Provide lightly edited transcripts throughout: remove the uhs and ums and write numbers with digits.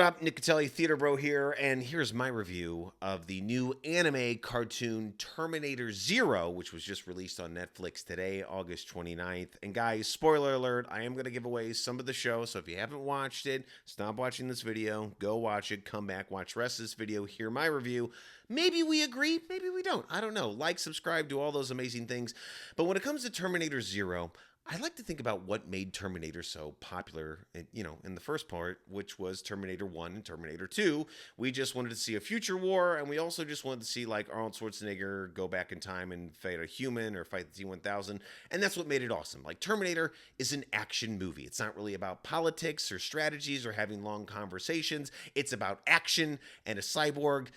Up, Nicatelli Theater Bro here, and here's my review of the new anime cartoon Terminator Zero, which was just released on Netflix today, August 29th. And guys, spoiler alert, I am going to give away some of the show, so if you haven't watched it, stop watching this video, go watch it, come back, watch the rest of this video, hear my review. Maybe we agree, maybe we don't. I don't know. Like, subscribe, do all those amazing things. But when it comes to Terminator Zero, I like to think about what made Terminator so popular, in the first part, which was Terminator 1 and Terminator 2. We just wanted to see a future war, and we also just wanted to see, like, Arnold Schwarzenegger go back in time and fight a human or fight the T-1000, and that's what made it awesome. Like, Terminator is an action movie. It's not really about politics or strategies or having long conversations. It's about action and a cyborg,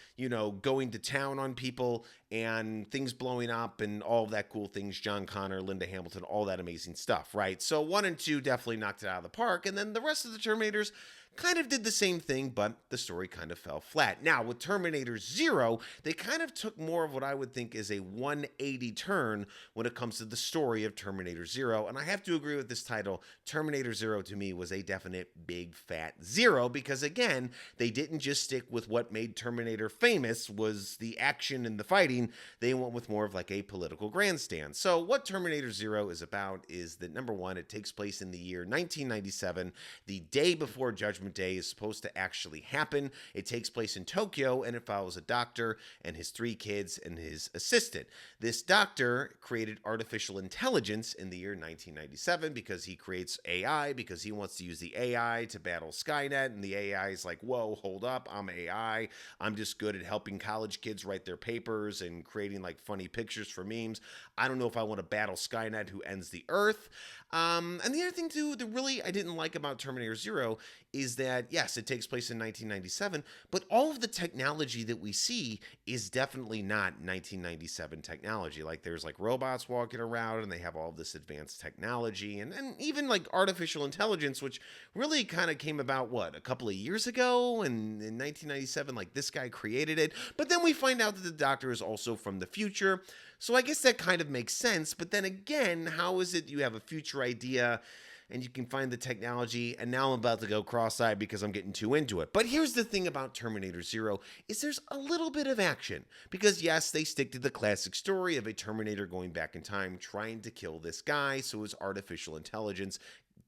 going to town on people and things blowing up and all of that cool things, John Connor, Linda Hamilton, all that amazing stuff, right? So 1 and 2 definitely knocked it out of the park, and then the rest of the Terminators kind of did the same thing, but the story kind of fell flat. Now, with Terminator Zero, they kind of took more of what I would think is a 180 turn when it comes to the story of Terminator Zero, and I have to agree with this title. Terminator Zero, to me, was a definite big fat zero, because again, they didn't just stick with what made Terminator famous, was the action and the fighting. They went with more of like a political grandstand. So what Terminator Zero is about is that, number one, it takes place in the year 1997, the day before Judgment Day is supposed to actually happen. It takes place in Tokyo, and it follows a doctor and his 3 kids and his assistant. This doctor created artificial intelligence in the year 1997 because he creates AI, because he wants to use the AI to battle Skynet, and the AI is like, whoa, hold up, I'm AI. I'm just good at helping college kids write their papers and creating like funny pictures for memes. I don't know if I want to battle Skynet, who ends the Earth. And the other thing too that really I didn't like about Terminator Zero is that, yes, it takes place in 1997, but all of the technology that we see is definitely not 1997 technology. Like, there's like robots walking around, and they have all of this advanced technology, and even like artificial intelligence, which really kind of came about, a couple of years ago, and in 1997, like, this guy created it. But then we find out that the doctor is also from the future. So I guess that kind of makes sense. But then again, how is it you have a future idea and you can find the technology, and now I'm about to go cross-eyed because I'm getting too into it. But here's the thing about Terminator Zero is there's a little bit of action, because yes, they stick to the classic story of a Terminator going back in time trying to kill this guy, so his artificial intelligence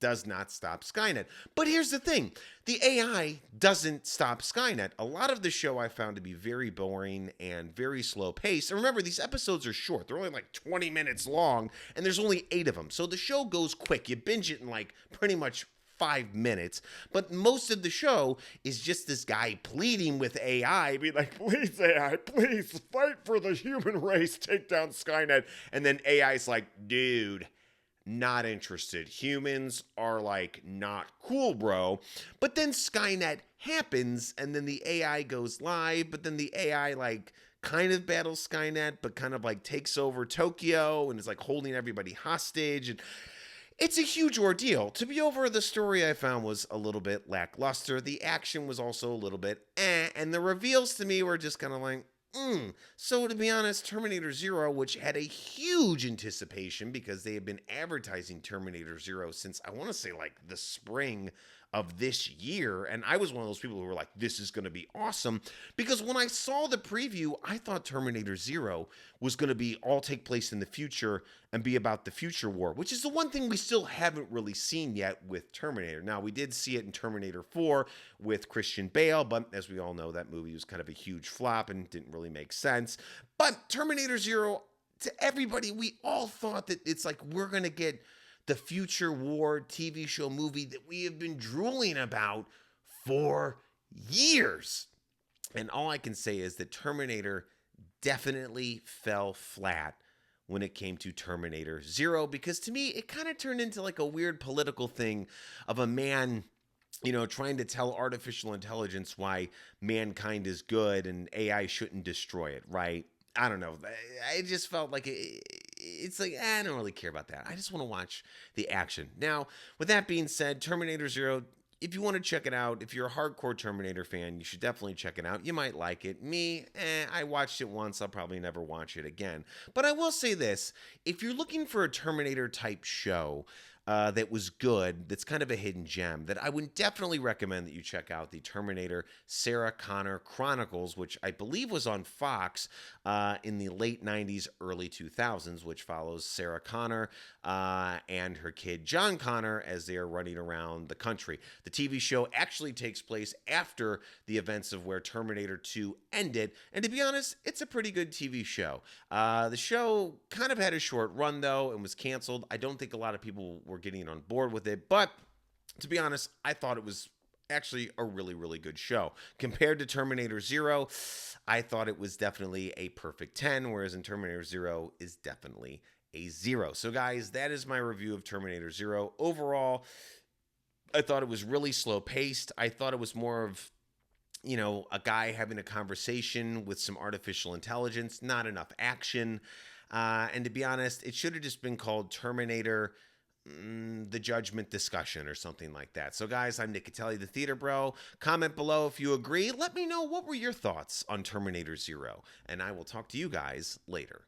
does not stop Skynet. But here's the thing, the AI doesn't stop Skynet. A lot of the show I found to be very boring and very slow paced. And remember, these episodes are short. They're only like 20 minutes long, and there's only 8 of them. So the show goes quick. You binge it in like pretty much 5 minutes, but most of the show is just this guy pleading with AI, be like, please AI, please fight for the human race, take down Skynet. And then AI's like, dude, not interested. Humans are like not cool, bro. But then Skynet happens, and then the AI goes live, but then the AI like kind of battles Skynet, but kind of like takes over Tokyo and is like holding everybody hostage. And it's a huge ordeal. To be over, the story I found was a little bit lackluster. The action was also a little bit and the reveals to me were just kind of like, So to be honest, Terminator Zero, which had a huge anticipation because they have been advertising Terminator Zero since, I want to say, like the spring of this year, and I was one of those people who were like, this is going to be awesome, because when I saw the preview, I thought Terminator Zero was going to be all take place in the future and be about the future war, which is the one thing we still haven't really seen yet with Terminator. Now, we did see it in Terminator 4 with Christian Bale, but as we all know, that movie was kind of a huge flop and didn't really make sense. But Terminator Zero, to everybody, we all thought that it's like we're going to get the future war TV show movie that we have been drooling about for years. And all I can say is that Terminator definitely fell flat when it came to Terminator Zero, because to me, it kind of turned into like a weird political thing of a man, trying to tell artificial intelligence why mankind is good and AI shouldn't destroy it, right? I don't know. I just felt like it's like, I don't really care about that. I just want to watch the action. Now, with that being said, Terminator Zero, if you want to check it out, if you're a hardcore Terminator fan, you should definitely check it out. You might like it. Me, I watched it once. I'll probably never watch it again. But I will say this. If you're looking for a Terminator type show, that was good, that's kind of a hidden gem, that I would definitely recommend that you check out, the Terminator Sarah Connor Chronicles, which I believe was on Fox in the late 90s, early 2000s, which follows Sarah Connor and her kid John Connor as they are running around the country. The TV show actually takes place after the events of where Terminator 2 ended, and to be honest, it's a pretty good TV show. The show kind of had a short run, though, and was canceled. I don't think a lot of people were getting on board with it, but to be honest, I thought it was actually a really, really good show. Compared to Terminator Zero, I thought it was definitely a perfect 10, whereas in Terminator Zero is definitely a 0. So, guys, that is my review of Terminator Zero. Overall, I thought it was really slow paced. I thought it was more of a guy having a conversation with some artificial intelligence, not enough action. And to be honest, it should have just been called Terminator the Judgment Discussion or something like that. So, guys, I'm Nick Catelli, the Theater Bro. Comment below if you agree. Let me know what were your thoughts on Terminator Zero. And I will talk to you guys later.